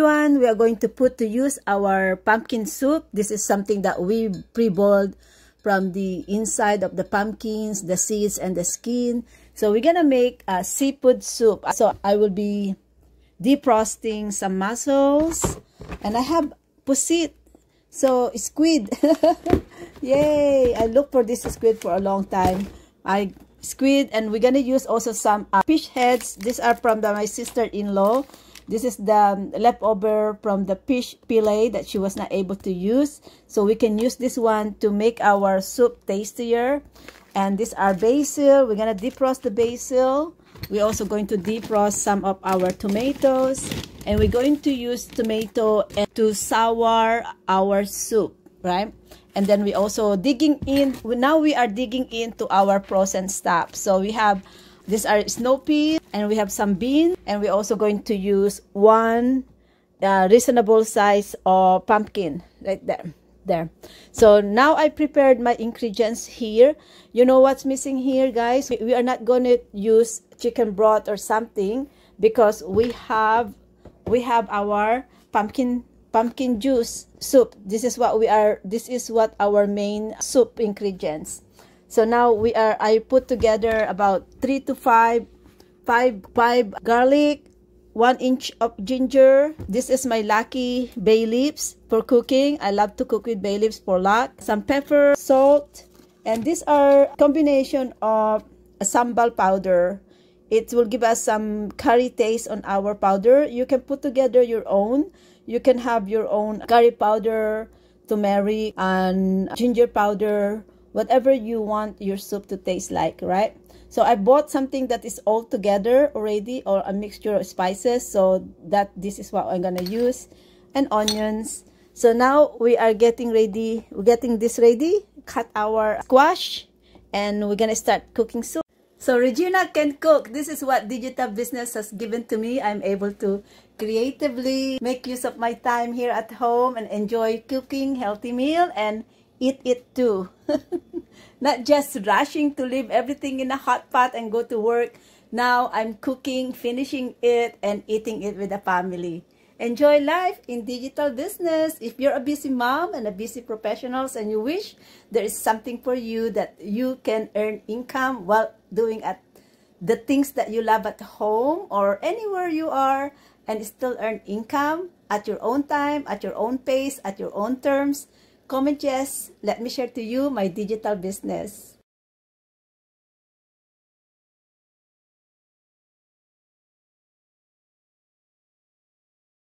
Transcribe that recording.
One, we are going to put to use our pumpkin soup. This is something that we pre-boiled from the inside of the pumpkins, the seeds and the skin. So we're gonna make a seafood soup. So I will be defrosting some mussels, and I have pusit, so squid. Yay! I look for this squid for a long time. Squid, and we're gonna use also some fish heads. These are from my sister-in-law. This is the leftover from the fish fillet that she was not able to use. So we can use this one to make our soup tastier. And these are basil. We're going to defrost the basil. We're also going to defrost some of our tomatoes. And we're going to use tomato to sour our soup, right? And then we also digging in. Now we are digging into our frozen stuff. So we have, these are snow peas, and we have some beans, and we're also going to use one reasonable size of pumpkin right there. So now I prepared my ingredients here. You know what's missing here, guys? We are not going to use chicken broth or something, because we have our pumpkin juice soup. This is what our main soup ingredients. So now I put together about 3 to 5 garlic, 1 inch of ginger. This is my lucky bay leaves for cooking. I love to cook with bay leaves for luck. Some pepper, salt, and these are combination of a sambal powder. It will give us some curry taste on our powder. You can put together your own. You can have your own curry powder, turmeric, and ginger powder, whatever you want your soup to taste like, right? So I bought something that is all together already, or a mixture of spices, so that this is what I'm gonna use, and onions. So now we are getting ready. We're getting this ready. Cut our squash, and we're gonna start cooking soup. So Regina can cook. This is what digital business has given to me. I'm able to creatively make use of my time here at home and enjoy cooking healthy meal and eat it too. Not just rushing to leave everything in a hot pot and go to work. Now I'm cooking, finishing it, and eating it with the family. Enjoy life in digital business. If you're a busy mom and a busy professionals and you wish there is something for you that you can earn income while doing the things that you love at home or anywhere you are, and still earn income at your own time, at your own pace, at your own terms, comment yes. Let me share to you my digital business.